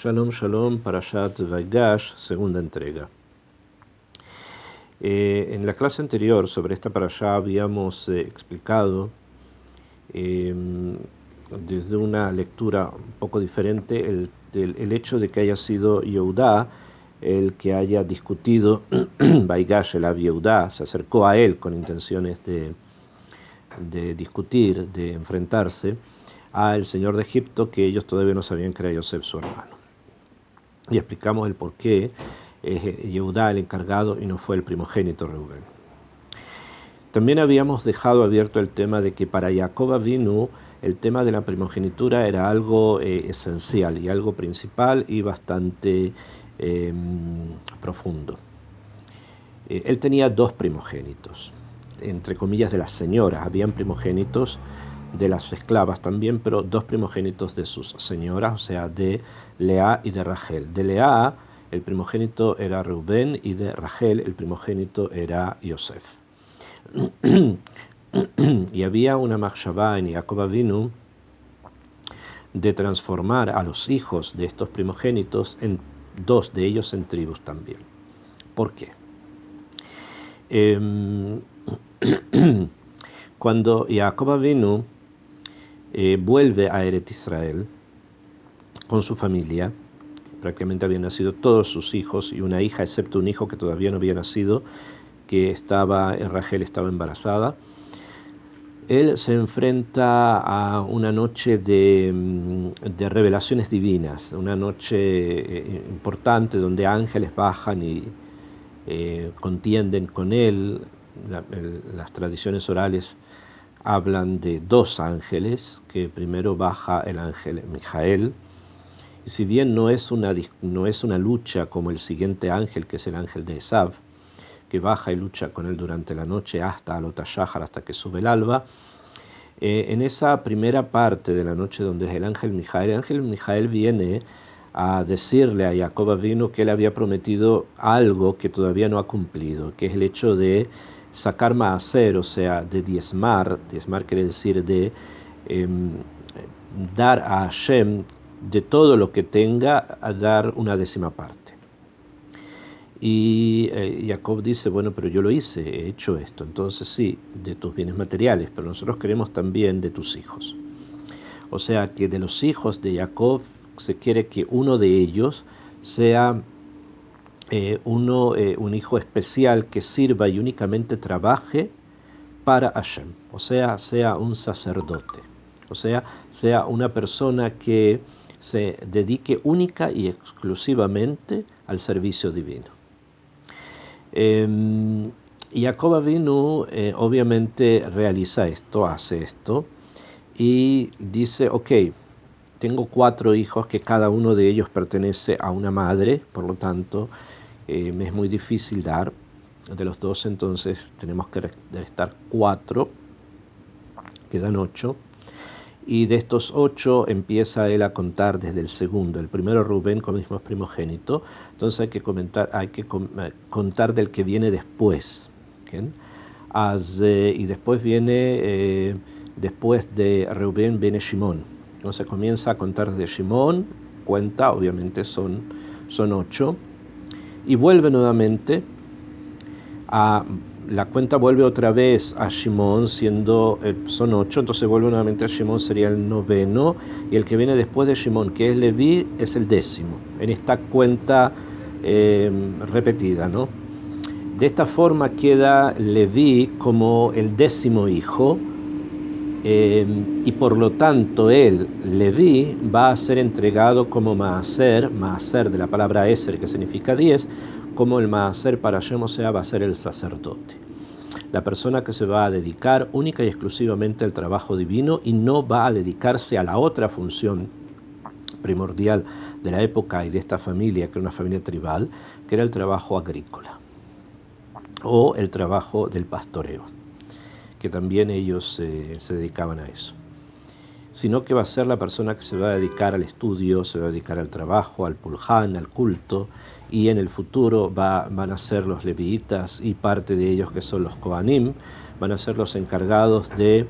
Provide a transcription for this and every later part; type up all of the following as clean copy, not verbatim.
Shalom, shalom, Parashat Vaigash, segunda entrega. En la clase anterior sobre esta parashá habíamos explicado desde una lectura un poco diferente el hecho de que haya sido Yehudá el que haya discutido, Vaigash, el Ab Yehudá, se acercó a él con intenciones de discutir, de enfrentarse al señor de Egipto, que ellos todavía no sabían que era Yosef su hermano. Y explicamos el por qué Yehudá el encargado y no fue el primogénito Reubén. También habíamos dejado abierto el tema de que para Jacob Avinu el tema de la primogenitura era algo esencial y algo principal y bastante profundo. Él tenía dos primogénitos, entre comillas de las señoras, habían primogénitos de las esclavas también, pero dos primogénitos de sus señoras, o sea, de Lea y de Rachel. De Lea el primogénito era Reubén y de Rachel el primogénito era Yosef. Y había una machshavá en Jacob Avinu de transformar a los hijos de estos primogénitos en dos de ellos en tribus también. ¿Por qué? Cuando Jacob Avinu vuelve a Eret Israel con su familia, prácticamente habían nacido todos sus hijos y una hija, excepto un hijo que todavía no había nacido, que Rachel estaba embarazada. Él se enfrenta a una noche de revelaciones divinas, una noche importante donde ángeles bajan y contienden con él. Las tradiciones orales hablan de dos ángeles, que primero baja el ángel Mijael, y si bien no es una lucha como el siguiente ángel, que es el ángel de Esav, que baja y lucha con él durante la noche hasta Alot HaShahar, hasta que sube el alba, en esa primera parte de la noche donde es el ángel Mijael viene a decirle a Jacob Avinu que él había prometido algo que todavía no ha cumplido, que es el hecho de sacar maaser, o sea, de diezmar quiere decir de dar a Hashem de todo lo que tenga, a dar una décima parte. Y Jacob dice, bueno, pero yo lo hice, he hecho esto, entonces sí, de tus bienes materiales, pero nosotros queremos también de tus hijos. O sea que de los hijos de Jacob se quiere que uno de ellos sea un hijo especial que sirva y únicamente trabaje para Hashem, o sea un sacerdote, o sea una persona que se dedique única y exclusivamente al servicio divino. Jacob Avinu obviamente realiza esto, hace esto, y dice, ok, tengo 4 hijos que cada uno de ellos pertenece a una madre, por lo tanto me es muy difícil dar de los 12, entonces tenemos que restar 4, quedan 8, y de estos 8 empieza él a contar desde el segundo. El primero Rubén como mismo es primogénito, entonces hay que contar del que viene después, ¿bien? Y después viene, después de Rubén viene Shimón, entonces comienza a contar de Shimón, cuenta, obviamente son 8, y vuelve nuevamente la cuenta vuelve otra vez a Shimón, son 8, entonces vuelve nuevamente a Shimón, sería el noveno, y el que viene después de Shimón, que es Leví, es el 10º, en esta cuenta repetida, ¿no? De esta forma queda Leví como el 10º hijo, y por lo tanto Leví, va a ser entregado como maaser de la palabra eser, que significa 10, como el maaser para Hashem, o sea, va a ser el sacerdote, la persona que se va a dedicar única y exclusivamente al trabajo divino y no va a dedicarse a la otra función primordial de la época y de esta familia, que era una familia tribal, que era el trabajo agrícola o el trabajo del pastoreo, que también ellos se dedicaban a eso, sino que va a ser la persona que se va a dedicar al estudio, se va a dedicar al trabajo, al pulhán, al culto, y en el futuro van a ser los levitas y parte de ellos que son los kohanim, van a ser los encargados de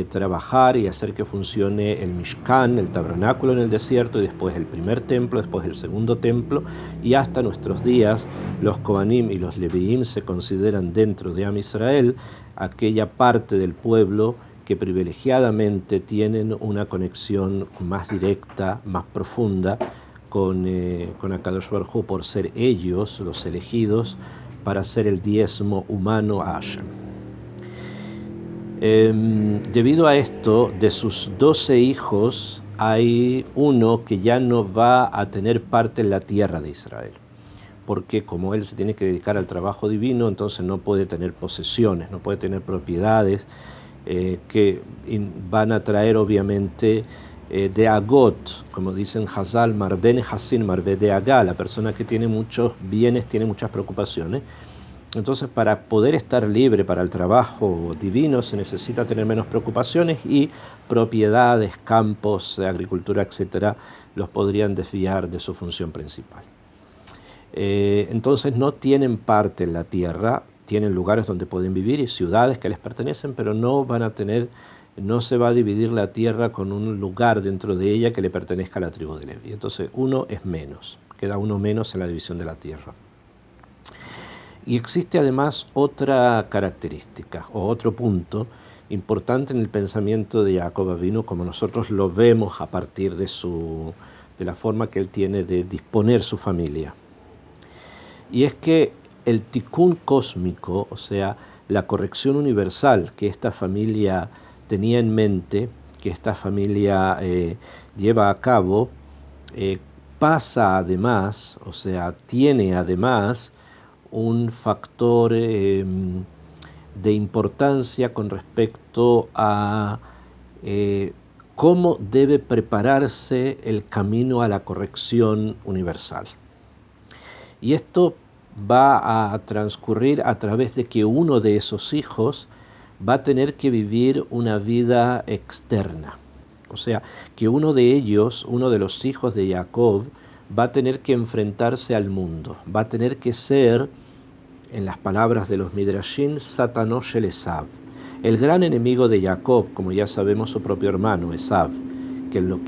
trabajar y hacer que funcione el Mishkan, el tabernáculo en el desierto, y después el primer templo, después el segundo templo, y hasta nuestros días los Kohanim y los Leviim se consideran dentro de Am Israel aquella parte del pueblo que privilegiadamente tienen una conexión más directa, más profunda con Akadosh Baruj Hu, por ser ellos los elegidos para hacer el diezmo humano a Hashem. Debido a esto, de sus 12 hijos, hay uno que ya no va a tener parte en la tierra de Israel, porque como él se tiene que dedicar al trabajo divino, entonces no puede tener posesiones, no puede tener propiedades que van a traer obviamente de agot, como dicen Hazal, Marben Hasin Marbe de Agá, la persona que tiene muchos bienes, tiene muchas preocupaciones. Entonces, para poder estar libre para el trabajo divino se necesita tener menos preocupaciones, y propiedades, campos, agricultura, etcétera, los podrían desviar de su función principal. Entonces no tienen parte en la tierra, tienen lugares donde pueden vivir y ciudades que les pertenecen, pero no se va a dividir la tierra con un lugar dentro de ella que le pertenezca a la tribu de Leví. Entonces uno es menos, queda uno menos en la división de la tierra. Y existe además otra característica o otro punto importante en el pensamiento de Jacob Avinu, como nosotros lo vemos a partir de la forma que él tiene de disponer su familia. Y es que el tikkun cósmico, o sea, la corrección universal que esta familia tenía en mente, que esta familia lleva a cabo, pasa además, o sea, tiene además un factor de importancia con respecto a cómo debe prepararse el camino a la corrección universal. Y esto va a transcurrir a través de que uno de esos hijos va a tener que vivir una vida externa. O sea, que uno de ellos, uno de los hijos de Jacob, va a tener que enfrentarse al mundo, va a tener que ser, en las palabras de los Midrashim, Satanosh el Esav, el gran enemigo de Jacob, como ya sabemos su propio hermano, Esav, quien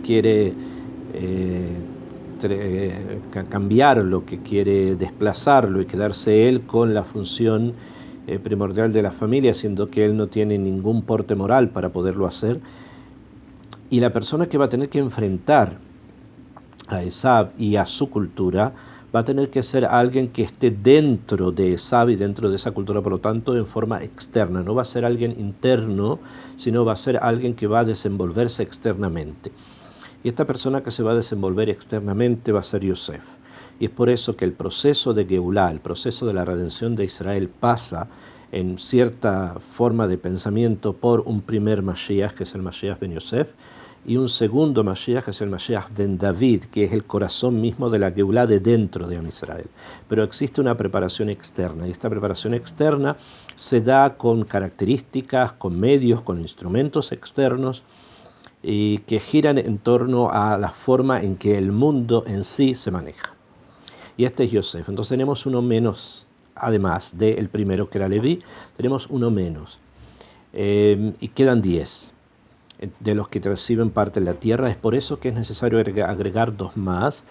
quiere cambiarlo, que quiere desplazarlo y quedarse él con la función primordial de la familia, siendo que él no tiene ningún porte moral para poderlo hacer. Y la persona que va a tener que enfrentar a Esav y a su cultura va a tener que ser alguien que esté dentro de Esav y dentro de esa cultura, por lo tanto, en forma externa. No va a ser alguien interno, sino va a ser alguien que va a desenvolverse externamente. Y esta persona que se va a desenvolver externamente va a ser Yosef. Y es por eso que el proceso de Geulah, el proceso de la redención de Israel, pasa en cierta forma de pensamiento por un primer Mashiach, que es el Mashiach ben Yosef, y un segundo Mashiach, que es el Mashiach ben David, que es el corazón mismo de la Geulah de dentro de Israel. Pero existe una preparación externa, y esta preparación externa se da con características, con medios, con instrumentos externos, y que giran en torno a la forma en que el mundo en sí se maneja. Y este es Yosef. Entonces tenemos uno menos, además del primero que era Leví, tenemos uno menos. Y quedan 10 de los que reciben parte de la tierra. Es por eso que es necesario agregar 2 más.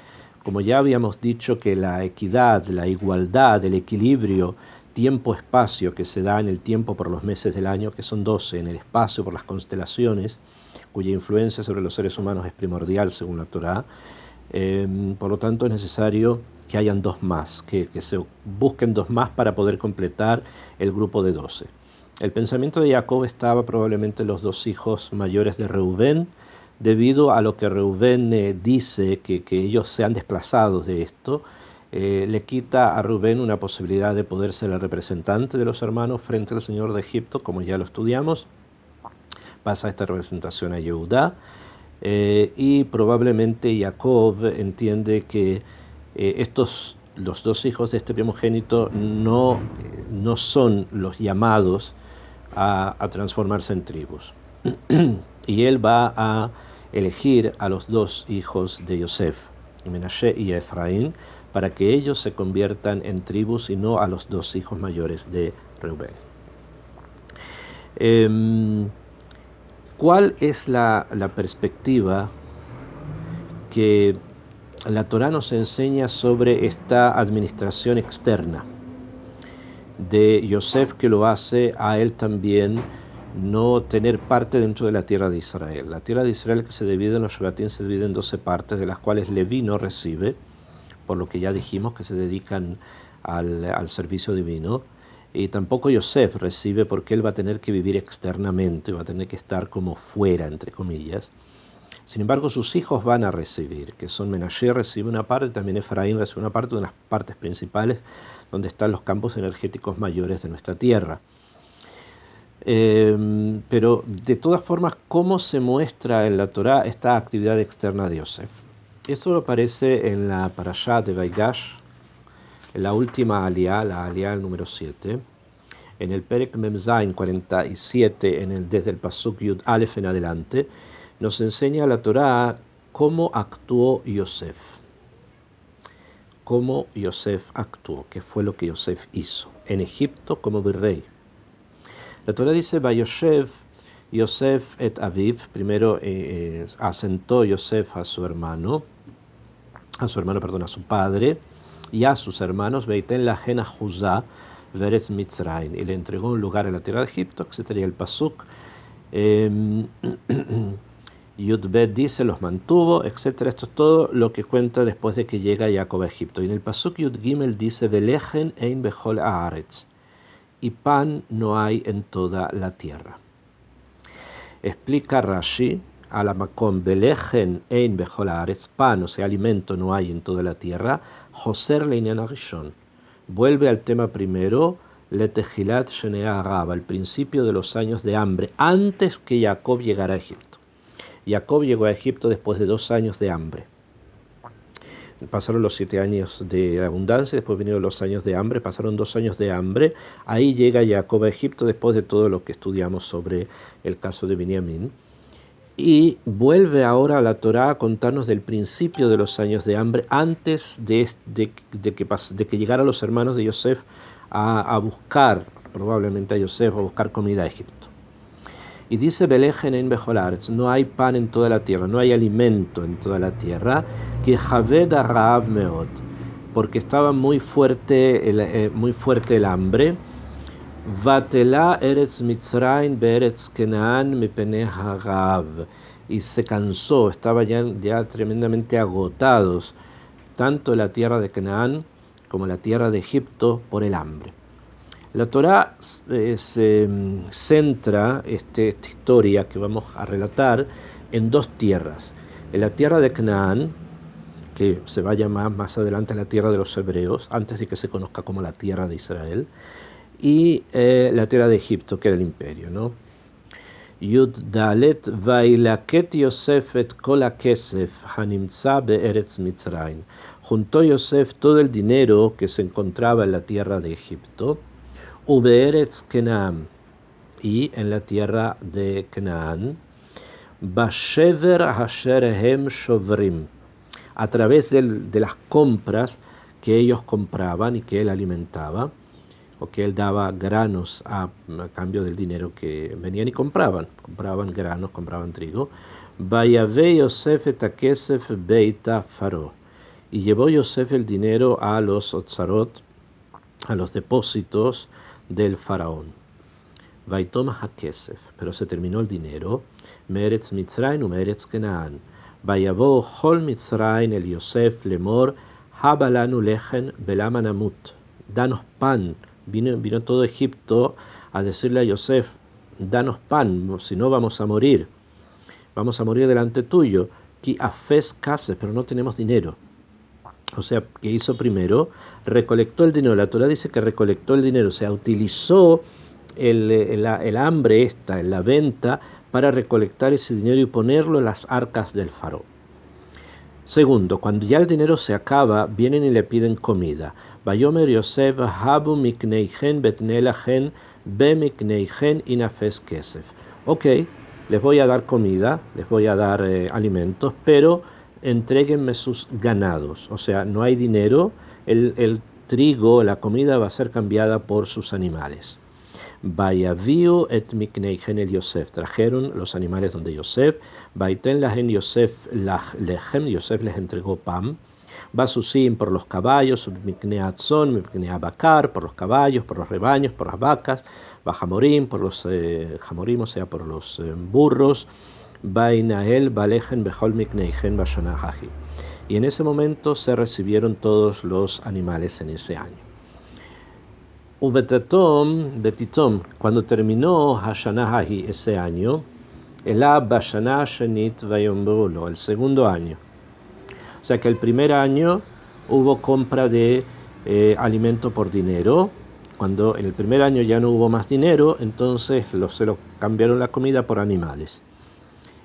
Como ya habíamos dicho que la equidad, la igualdad, el equilibrio tiempo-espacio que se da en el tiempo por los meses del año, que son 12, en el espacio por las constelaciones, cuya influencia sobre los seres humanos es primordial según la Torá. Por lo tanto es necesario que hayan 2 más, que se busquen 2 más para poder completar el grupo de 12. El pensamiento de Jacob estaba probablemente en los 2 hijos mayores de Reubén, debido a lo que Reubén dice, que ellos sean desplazados de esto, le quita a Reubén una posibilidad de poder ser el representante de los hermanos frente al Señor de Egipto, como ya lo estudiamos. Pasa esta representación a Yehudá, y probablemente Jacob entiende que los 2 hijos de este primogénito no son los llamados a transformarse en tribus. Y él va a elegir a los 2 hijos de Yosef, Menashe y Efraín, para que ellos se conviertan en tribus y no a los 2 hijos mayores de Reubén. ¿Cuál es la perspectiva que la Torá nos enseña sobre esta administración externa de Yosef, que lo hace a él también no tener parte dentro de la tierra de Israel? La tierra de Israel, que se divide en los Shevatim, se divide en 12 partes, de las cuales Leví no recibe, por lo que ya dijimos que se dedican al servicio divino, y tampoco Yosef recibe, porque él va a tener que vivir externamente, va a tener que estar como fuera, entre comillas. Sin embargo, sus hijos van a recibir, que son Menashe recibe una parte, también Efraín recibe una parte, de las partes principales donde están los campos energéticos mayores de nuestra tierra. Pero de todas formas, ¿cómo se muestra en la Torá esta actividad externa de Yosef? Eso aparece en la Parashá de Vaigash, en la última aliyá, la aliyá número 7, en el Perek Memzain 47, desde el Pasuk Yud Aleph en adelante, nos enseña la Torá cómo actuó Yosef. Cómo Yosef actuó, qué fue lo que Yosef hizo en Egipto como virrey. La Torá dice: Vayoshev Yosef et Aviv. Primero asentó Yosef a su padre, y a sus hermanos, Beiten lahen Juzá veretz Mitzrayim, y le entregó un lugar en la tierra de Egipto, que sería el Pasuk. Yudbet dice, los mantuvo, etc. Esto es todo lo que cuenta después de que llega Jacob a Egipto. Y en el Pasuk Yud Gimel dice: Velechen ein bechol haaretz, y pan no hay en toda la tierra. Explica Rashi: Alamakom Velechen ein bechol haaretz, pan, o sea, alimento no hay en toda la tierra. Joser leinyan harishon, vuelve al tema primero, letejilat shenea Arab, al principio de los años de hambre, antes que Jacob llegara a Egipto. Jacob llegó a Egipto después de 2 años de hambre. Pasaron los 7 años de abundancia, después vinieron los años de hambre, pasaron 2 años de hambre. Ahí llega Jacob a Egipto después de todo lo que estudiamos sobre el caso de Binyamin. Y vuelve ahora a la Torá a contarnos del principio de los años de hambre, antes de que llegaran los hermanos de Yosef a buscar, probablemente a Yosef, a buscar comida a Egipto. Y dice: Belechen ein bechol haaretz, no hay pan en toda la tierra, no hay alimento en toda la tierra, que javed harav meod, porque estaba muy fuerte el hambre. Vatelá eretz Mitzrayim beretz Kenaan mipnei harav, y se cansó, estaba ya tremendamente agotados, tanto la tierra de Canaán como la tierra de Egipto, por el hambre. La Torá se centra esta historia que vamos a relatar en 2 tierras. En la tierra de Canaán, que se va a llamar más adelante la tierra de los hebreos, antes de que se conozca como la tierra de Israel, y la tierra de Egipto, que era el imperio, ¿no? Yud Dalet Vailaket Yosef et kol hakesef hanimtza be'eretz Mitzrayim. Juntó Yosef todo el dinero que se encontraba en la tierra de Egipto, Ubeeretz Kenaan, y en la tierra de Canaán, Bashever Hasher Hem Shovrim, a través de las compras que ellos compraban y que él alimentaba, o que él daba granos a cambio del dinero que venían y compraban granos, compraban trigo. Vayave Yosef et hakesef beita Faro, y llevó Yosef el dinero a los otzarot, a los depósitos del faraón. Vaitom hakesef, pero se terminó el dinero. Meretz Mitzrayim umeretz Kenaan. Vayavo hol Mitzrayim el Yosef lemor habalanu lechen belamanamut. Danos pan. Vino todo Egipto a decirle a Yosef: danos pan, si no vamos a morir delante tuyo. Ki afes kasef, pero no tenemos dinero. O sea, ¿qué hizo primero? Recolectó el dinero. La Torá dice que recolectó el dinero, o sea, utilizó el hambre en la venta, para recolectar ese dinero y ponerlo en las arcas del faraón. Segundo, cuando ya el dinero se acaba, vienen y le piden comida. Vayomer Yosef habu mikneichen betnelachen bemikneichen inafes kesef. Ok, les voy a dar comida, les voy a dar alimentos, pero entréguenme sus ganados. O sea, no hay dinero, el trigo, la comida va a ser cambiada por sus animales. Vayaviu et mikneichen el Yosef, trajeron los animales donde Yosef, Vaiten lahen Yosef lechem, Yosef les entregó pan, Basusim por los caballos, Miknea Atzon, Miknea Bakar, por los caballos, por los rebaños, por las vacas, Bajamorim, por los jamorim, o sea, por los burros, Bainael, Balejen, Behol Mikneichen, Bashanahaji. Y en ese momento se recibieron todos los animales en ese año. Betitom, cuando terminó Hashanahaji ese año, Elab Bashanah Shenit Vayombrulo, el segundo año. O sea que el primer año hubo compra de alimento por dinero. Cuando en el primer año ya no hubo más dinero, entonces se lo cambiaron la comida por animales.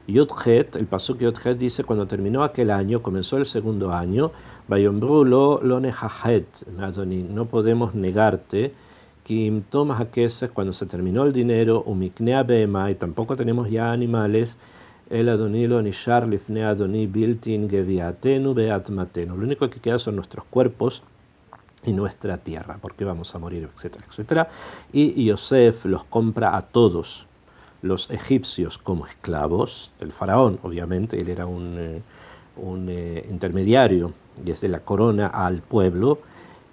Yudhet, el pasuk Yudhet dice, cuando terminó aquel año, comenzó el segundo año, Vayombrulo lo nejahet, no podemos negarte, Kim tomas cuando se terminó el dinero, umiknea bema, y tampoco tenemos ya animales, el Adoní lo nishar lifne Adoní biltin geviatenu beatmatenu. Lo único que queda son nuestros cuerpos y nuestra tierra, porque vamos a morir, etcétera, etcétera. Y Yosef los compra a todos los egipcios como esclavos del faraón, obviamente, él era un intermediario desde la corona al pueblo,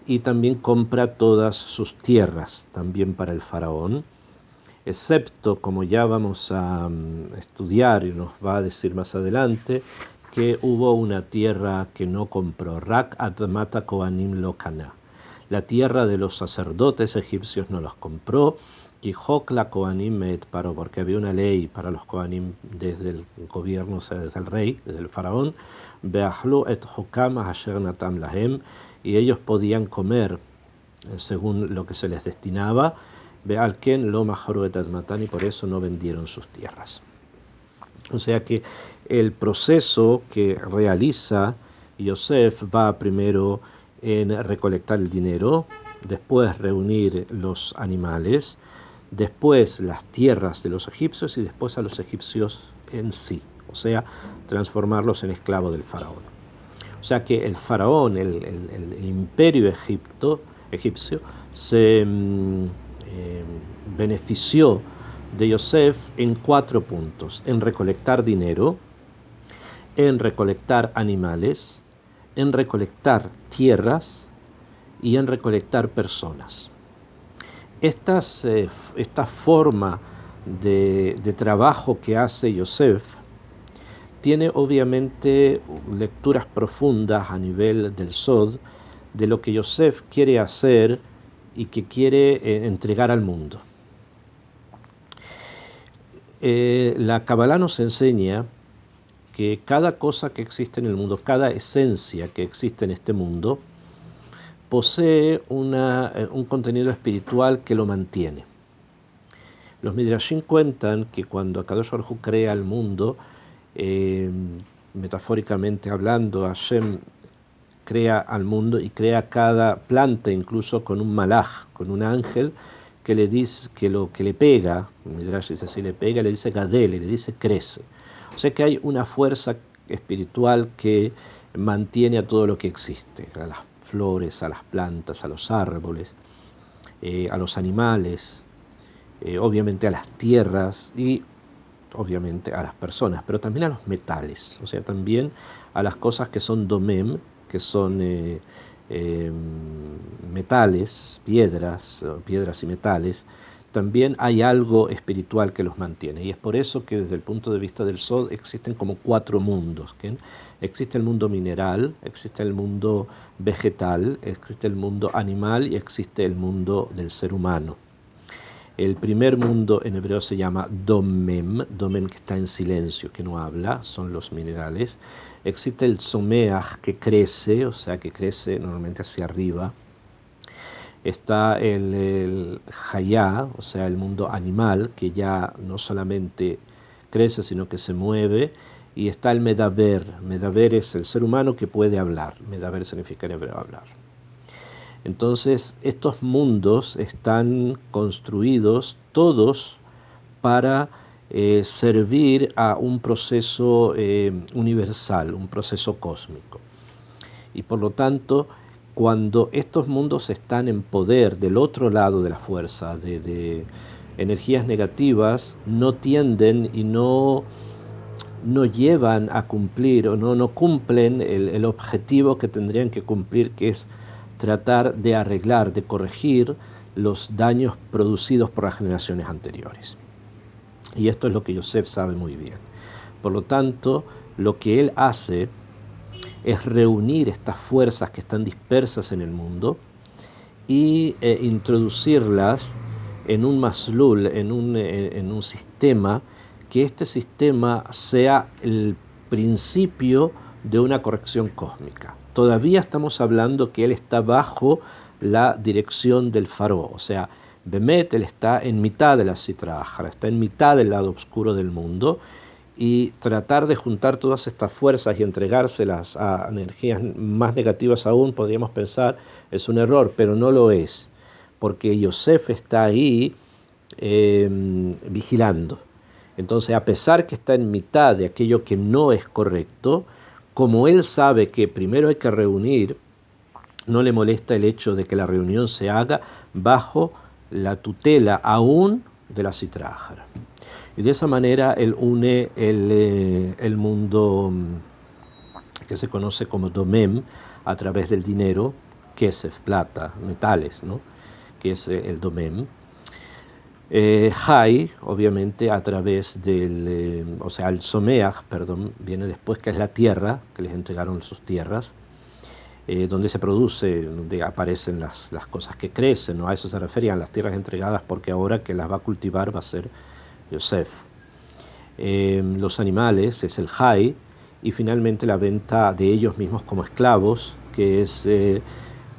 y también compra todas sus tierras, también para el faraón, excepto, como ya vamos a estudiar y nos va a decir más adelante, que hubo una tierra que no compró, Rak Admata Kohanim Lokana. La tierra de los sacerdotes egipcios no los compró, Kihok la Kohanim Met Paró, porque había una ley para los Kohanim desde el gobierno, o sea, desde el rey, desde el faraón, Beachlu et Hokam Asher Natam Lahem, y ellos podían comer según lo que se les destinaba, Bealken lo Majoru et Admatan, y por eso no vendieron sus tierras. O sea que el proceso que realiza Yosef va primero en recolectar el dinero, después reunir los animales, después las tierras de los egipcios y después a los egipcios en sí, o sea, transformarlos en esclavos del faraón. O sea que el faraón, el imperio egipcio, se benefició de Yosef en 4 puntos: en recolectar dinero, en recolectar animales, en recolectar tierras y en recolectar personas. Esta forma de trabajo que hace Yosef tiene obviamente lecturas profundas a nivel del Sod de lo que Yosef quiere hacer y que quiere entregar al mundo. La Kabbalah nos enseña que cada cosa que existe en el mundo, cada esencia que existe en este mundo, posee un contenido espiritual que lo mantiene. Los Midrashim cuentan que cuando Akadosh Baruj Hu crea el mundo, metafóricamente hablando, Hashem crea al mundo y crea cada planta incluso con un malaj, con un ángel que le dice que lo que le pega, Midrash dice así, le pega, le dice gadel, le dice crece. O sea que hay una fuerza espiritual que mantiene a todo lo que existe, a las flores, a las plantas, a los árboles, a los animales, obviamente a las tierras y obviamente a las personas, pero también a los metales, o sea, también a las cosas que son domem, que son metales, piedras y metales. También hay algo espiritual que los mantiene, y es por eso que desde el punto de vista del Sod existen como 4 mundos, ¿okay? Existe el mundo mineral, existe el mundo vegetal, existe el mundo animal y existe el mundo del ser humano. El primer mundo en hebreo se llama Domem, Domem que está en silencio, que no habla, son los minerales. Existe el Tzomeach que crece, o sea que crece normalmente hacia arriba. Está el Hayá, o sea el mundo animal, que ya no solamente crece sino que se mueve. Y está el Medaber, Medaber es el ser humano que puede hablar, Medaber significa en hebreo hablar. Entonces, estos mundos están construidos todos para servir a un proceso universal, un proceso cósmico. Y por lo tanto, cuando estos mundos están en poder del otro lado de la fuerza, de energías negativas no tienden y no llevan a cumplir o no cumplen el objetivo que tendrían que cumplir, que es tratar de arreglar, de corregir los daños producidos por las generaciones anteriores. Y esto es lo que Yosef sabe muy bien. Por lo tanto, lo que él hace es reunir estas fuerzas que están dispersas en el mundo y introducirlas en un maslul, en un sistema, que este sistema sea el principio de una corrección cósmica. Todavía estamos hablando que él está bajo la dirección del faraón, o sea, Bemet, él está en mitad de la Sitra Achra, está en mitad del lado oscuro del mundo, y tratar de juntar todas estas fuerzas y entregárselas a energías más negativas aún, podríamos pensar, es un error, pero no lo es, porque Yosef está ahí vigilando. Entonces, a pesar que está en mitad de aquello que no es correcto, como él sabe que primero hay que reunir, no le molesta el hecho de que la reunión se haga bajo la tutela aún de la Sitra Achra. Y de esa manera él une el mundo que se conoce como Domem a través del dinero, kesef, plata, metales, ¿no? Que es el Domem. Hay, obviamente, a través del, o sea, el Someach, perdón, viene después, que es la tierra, que les entregaron sus tierras, donde se produce, donde aparecen las cosas que crecen, ¿no? A eso se referían las tierras entregadas, porque ahora que las va a cultivar va a ser Yosef. Los animales es el Hay, y finalmente la venta de ellos mismos como esclavos, que es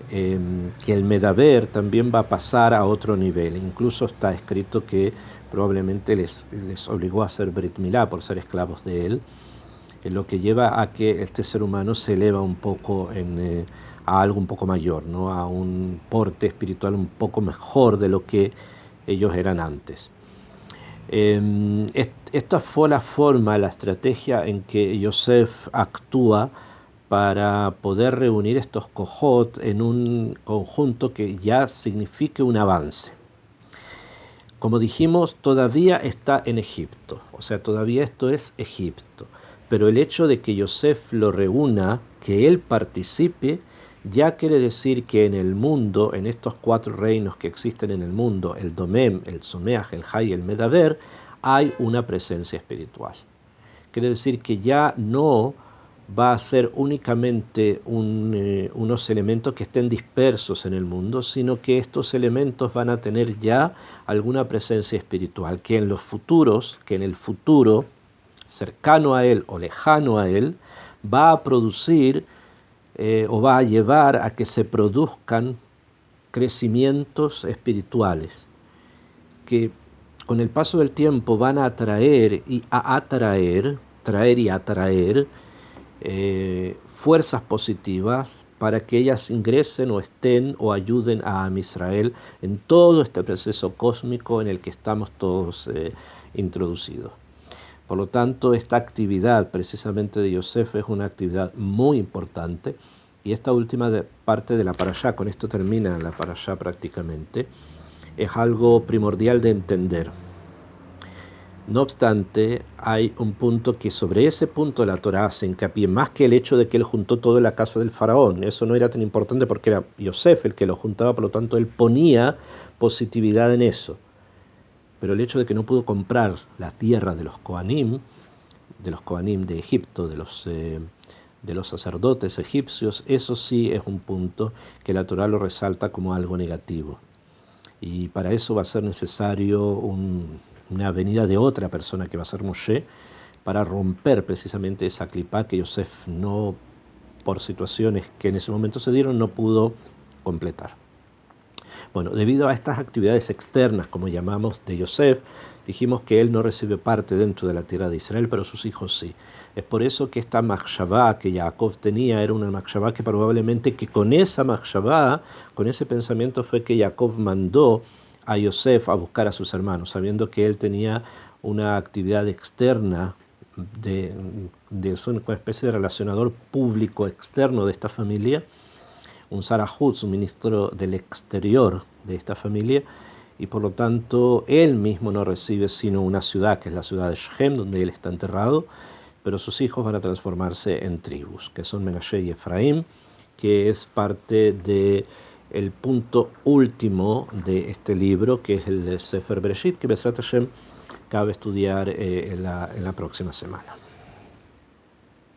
que el Medaber también va a pasar a otro nivel. Incluso está escrito que probablemente les obligó a hacer Brit Milá por ser esclavos de él, lo que lleva a que este ser humano se eleva un poco a algo un poco mayor, ¿no? A un porte espiritual un poco mejor de lo que ellos eran antes. Esta fue la forma, la estrategia en que Yosef actúa para poder reunir estos kohot en un conjunto que ya signifique un avance. Como dijimos, todavía está en Egipto, o sea, todavía esto es Egipto, pero el hecho de que Yosef lo reúna, que él participe, ya quiere decir que en el mundo, en estos 4 reinos que existen en el mundo, el Domem, el Someach, el Hay y el Medaber, hay una presencia espiritual. Quiere decir que ya no va a ser únicamente unos elementos que estén dispersos en el mundo, sino que estos elementos van a tener ya alguna presencia espiritual, que en el futuro, cercano a él o lejano a él, va a producir o va a llevar a que se produzcan crecimientos espirituales, que con el paso del tiempo van a atraer y a atraer, traer y atraer fuerzas positivas para que ellas ingresen o estén o ayuden a Am Israel en todo este proceso cósmico en el que estamos todos introducidos. Por lo tanto, esta actividad precisamente de Yosef es una actividad muy importante, y esta última parte de la parashá, con esto termina la parashá prácticamente, es algo primordial de entender. No obstante, hay un punto que sobre ese punto la Torá hace hincapié, más que el hecho de que él juntó todo en la casa del faraón. Eso no era tan importante porque era Yosef el que lo juntaba, por lo tanto él ponía positividad en eso. Pero el hecho de que no pudo comprar la tierra de los Kohanim de Egipto, de los sacerdotes egipcios, eso sí es un punto que la Torá lo resalta como algo negativo. Y para eso va a ser necesario una venida de otra persona, que va a ser Moshe, para romper precisamente esa clipá que Yosef, no, por situaciones que en ese momento se dieron, no pudo completar. Bueno, debido a estas actividades externas, como llamamos, de Yosef, dijimos que él no recibe parte dentro de la tierra de Israel, pero sus hijos sí. Es por eso que esta machshavá que Jacob tenía era una machshavá que probablemente que con esa machshavá, con ese pensamiento, fue que Jacob mandó a Yosef a buscar a sus hermanos, sabiendo que él tenía una actividad externa de una especie de relacionador público externo de esta familia, un Sarahut, un ministro del exterior de esta familia, y por lo tanto él mismo no recibe sino una ciudad, que es la ciudad de Shechem, donde él está enterrado, pero sus hijos van a transformarse en tribus, que son Menashe y Efraín, que es parte del punto último de este libro, que es el Sefer Bereshit, que Besrat Hashem cabe estudiar en la próxima semana.